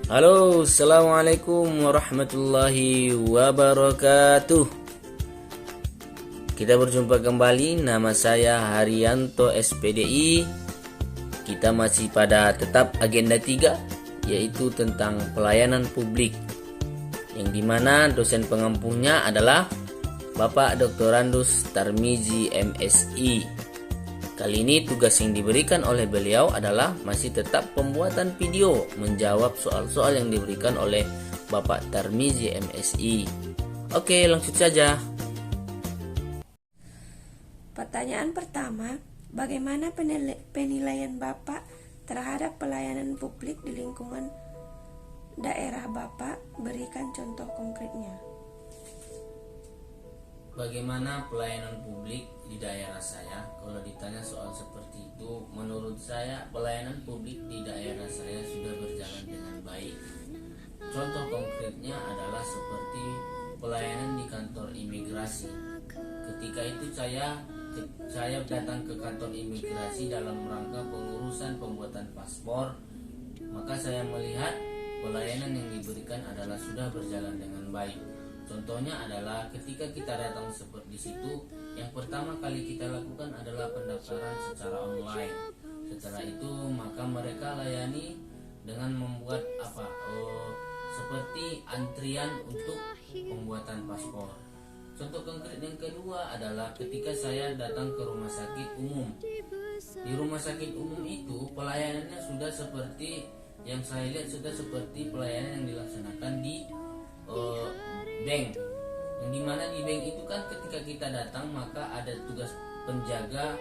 Halo, assalamualaikum warahmatullahi wabarakatuh. Kita berjumpa kembali. Nama saya Haryanto SPDI. Kita masih pada tetap agenda 3, yaitu tentang pelayanan publik, yang dimana dosen pengampunya adalah Bapak Dr. Randus Tarmizi MSI. Kali ini tugas yang diberikan oleh beliau adalah masih tetap pembuatan video menjawab soal-soal yang diberikan oleh Bapak Tarmizi MSI. Oke, langsung saja. Pertanyaan pertama, bagaimana penilaian Bapak terhadap pelayanan publik di lingkungan daerah Bapak? Berikan contoh konkretnya. Bagaimana pelayanan publik di daerah saya? Kalau ditanya soal seperti itu, menurut saya pelayanan publik di daerah saya sudah berjalan dengan baik. Contoh konkretnya adalah seperti pelayanan di kantor imigrasi. Ketika itu saya datang ke kantor imigrasi dalam rangka pengurusan pembuatan paspor, maka saya melihat pelayanan yang diberikan adalah sudah berjalan dengan baik. Contohnya adalah ketika kita datang seperti situ, yang pertama kali kita lakukan adalah pendaftaran secara online. Setelah itu maka mereka layani dengan membuat seperti antrian untuk pembuatan paspor. Contoh konkret yang kedua adalah ketika saya datang ke rumah sakit umum. Di rumah sakit umum itu pelayanannya sudah seperti yang saya lihat, sudah seperti pelayanan yang dilaksanakan di bank, yang dimana di bank itu kan ketika kita datang maka ada tugas penjaga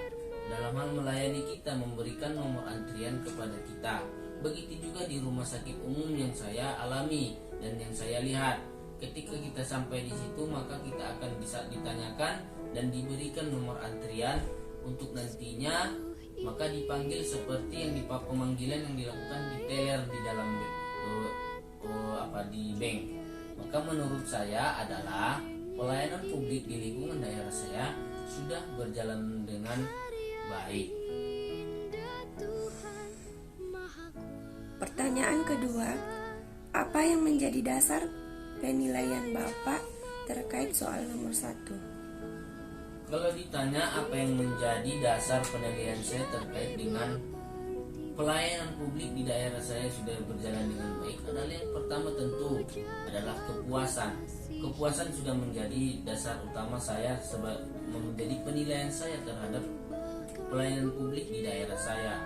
dalam hal melayani kita, memberikan nomor antrian kepada kita. Begitu juga di rumah sakit umum yang saya alami dan yang saya lihat. Ketika kita sampai di situ maka kita akan bisa ditanyakan dan diberikan nomor antrian untuk nantinya maka dipanggil seperti yang di pemanggilan yang dilakukan di teller di dalam di bank. Maka menurut saya adalah pelayanan publik di lingkungan daerah saya sudah berjalan dengan baik. Pertanyaan kedua, apa yang menjadi dasar penilaian Bapak terkait soal nomor 1? Kalau ditanya apa yang menjadi dasar penilaian saya terkait dengan pelayanan publik di daerah saya sudah berjalan dengan baik adalah yang pertama tentu adalah kepuasan. Kepuasan sudah menjadi dasar utama saya menjadi penilaian saya terhadap pelayanan publik di daerah saya.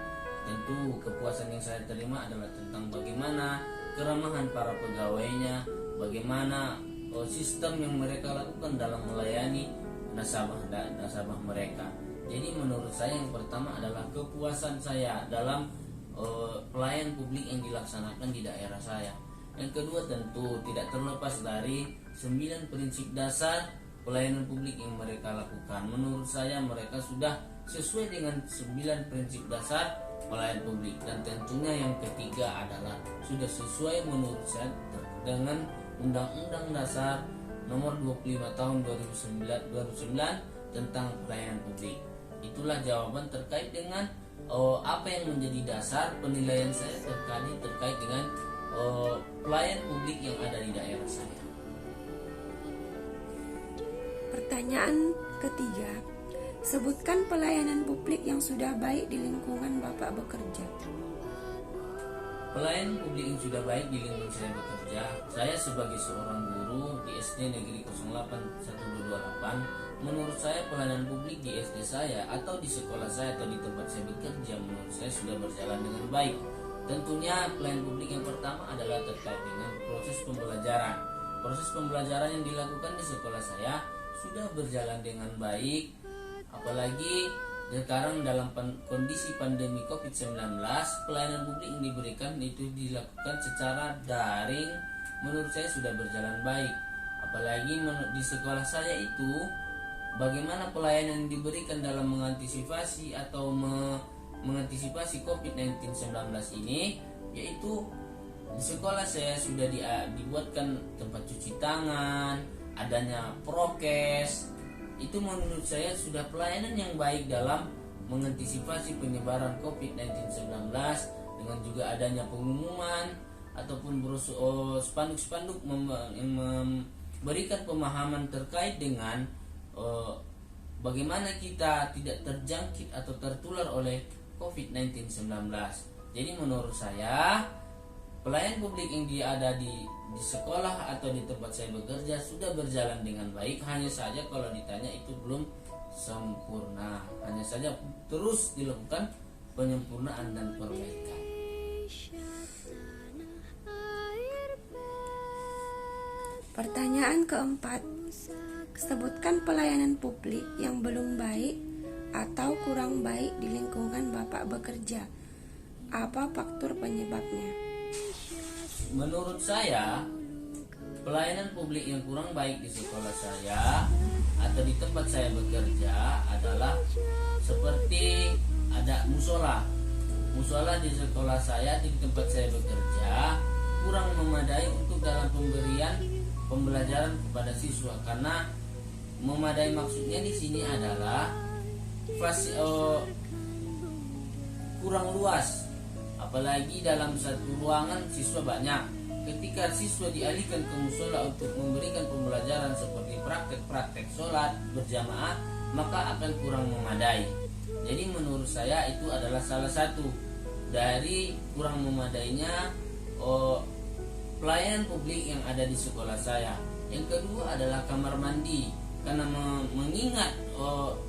Tentu kepuasan yang saya terima adalah tentang bagaimana keramahan para pegawainya, bagaimana sistem yang mereka lakukan dalam melayani nasabah mereka. Jadi menurut saya yang pertama adalah kepuasan saya dalam pelayanan publik yang dilaksanakan di daerah saya. Yang kedua tentu tidak terlepas dari 9 prinsip dasar pelayanan publik yang mereka lakukan. Menurut saya mereka sudah sesuai dengan 9 prinsip dasar pelayanan publik. Dan tentunya yang ketiga adalah sudah sesuai menurut saya dengan Undang-Undang Dasar Nomor 25 Tahun 2009 tentang pelayanan publik. Itulah jawaban terkait dengan apa yang menjadi dasar penilaian saya terkait dengan pelayanan publik yang ada di daerah saya. Pertanyaan ketiga, sebutkan pelayanan publik yang sudah baik di lingkungan Bapak bekerja. Pelayanan publik yang sudah baik di lingkungan saya bekerja, saya sebagai seorang guru di SD Negeri 081228, menurut saya pelayanan publik di SD saya atau di sekolah saya atau di tempat saya bekerja menurut saya sudah berjalan dengan baik. Tentunya pelayanan publik yang pertama adalah terkait dengan proses pembelajaran. Proses pembelajaran yang dilakukan di sekolah saya sudah berjalan dengan baik. Apalagi sekarang dalam kondisi pandemi COVID-19, pelayanan publik yang diberikan itu dilakukan secara daring. Menurut saya sudah berjalan baik. Apalagi di sekolah saya itu bagaimana pelayanan yang diberikan dalam mengantisipasi atau mengantisipasi COVID-19 ini, yaitu di sekolah saya sudah dibuatkan tempat cuci tangan, adanya prokes. Itu menurut saya sudah pelayanan yang baik dalam mengantisipasi penyebaran COVID-19 dengan juga adanya pengumuman ataupun spanduk-spanduk yang memberikan pemahaman terkait dengan bagaimana kita tidak terjangkit atau tertular oleh COVID-19. Jadi menurut saya pelayan publik yang dia ada di sekolah atau di tempat saya bekerja sudah berjalan dengan baik. Hanya saja kalau ditanya itu belum sempurna, hanya saja terus dilakukan penyempurnaan dan perbaikan. Pertanyaan keempat, sebutkan pelayanan publik yang belum baik atau kurang baik di lingkungan Bapak bekerja. Apa faktor penyebabnya? Menurut saya, pelayanan publik yang kurang baik di sekolah saya atau di tempat saya bekerja adalah seperti ada musola. Musola di sekolah saya, di tempat saya bekerja, kurang memadai untuk dalam pemberian pembelajaran kepada siswa. Karena memadai maksudnya di sini adalah kurang luas. Apalagi dalam satu ruangan siswa banyak. Ketika siswa dialihkan ke musola untuk memberikan pembelajaran seperti praktek-praktek sholat berjamaah, maka akan kurang memadai. Jadi menurut saya itu adalah salah satu dari kurang memadainya pelayanan publik yang ada di sekolah saya. Yang kedua adalah kamar mandi. Karena mengingat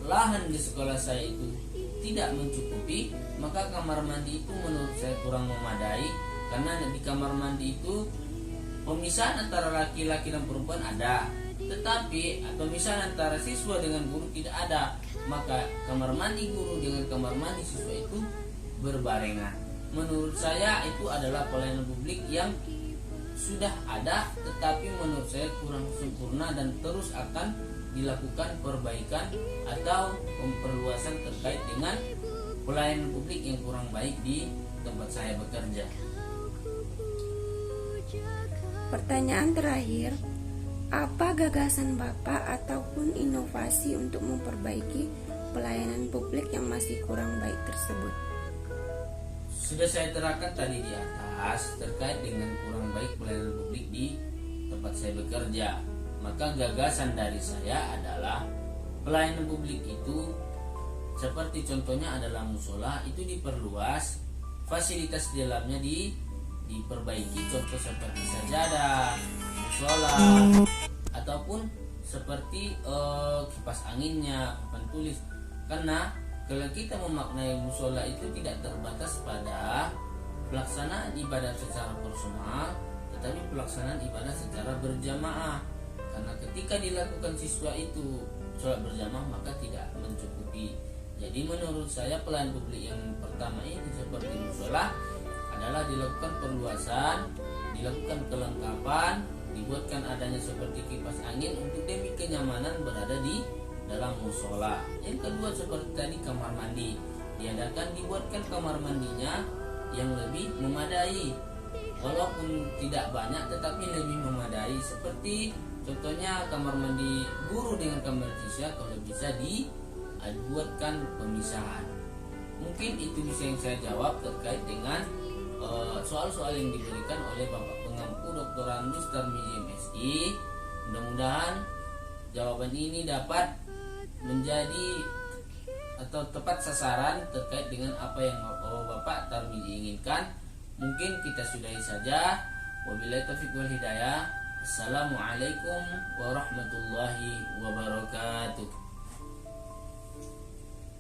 lahan di sekolah saya itu tidak mencukupi, maka kamar mandi itu menurut saya kurang memadai. Karena di kamar mandi itu pemisahan antara laki-laki dan perempuan ada, tetapi pemisahan antara siswa dengan guru tidak ada. Maka kamar mandi guru dengan kamar mandi siswa itu berbarengan. Menurut saya itu adalah pelayanan publik yang sudah ada, tetapi menurut saya kurang sempurna dan terus akan dilakukan perbaikan atau pemperluasan terkait dengan pelayanan publik yang kurang baik di tempat saya bekerja. Pertanyaan terakhir, apa gagasan Bapak ataupun inovasi untuk memperbaiki pelayanan publik yang masih kurang baik tersebut? Sudah saya terangkan tadi di atas terkait dengan kurang baik pelayanan publik di tempat saya bekerja. Maka gagasan dari saya adalah pelayanan publik itu seperti contohnya adalah musola itu diperluas, fasilitas di dalamnya diperbaiki, contoh seperti sajadah, musola, ataupun seperti kipas anginnya, papan tulis. Karena kalau kita memaknai musola itu tidak terbatas pada pelaksanaan ibadah secara personal, tetapi pelaksanaan ibadah secara berjamaah. Karena ketika dilakukan siswa itu sholat berjamaah maka tidak mencukupi. Jadi menurut saya pelayanan publik yang pertama ini seperti musola adalah dilakukan perluasan, dilakukan kelengkapan, dibuatkan adanya seperti kipas angin untuk demi kenyamanan berada di dalam musola. Yang kedua seperti tadi kamar mandi, dibuatkan kamar mandinya yang lebih memadai, walaupun tidak banyak tetapi lebih memadai. Seperti contohnya kamar mandi guru dengan kamar siswa kalau bisa dibuatkan pemisahan. Mungkin itu bisa yang saya jawab terkait dengan soal-soal yang diberikan oleh Bapak Pengampu Dr. Andus Tarmizi MSI. Mudah-mudahan jawaban ini dapat menjadi atau tepat sasaran terkait dengan apa yang Bapak Tarmizi inginkan. Mungkin kita sudahi saja. Wabillahi taufiq wal hidayah. Assalamualaikum warahmatullahi wabarakatuh.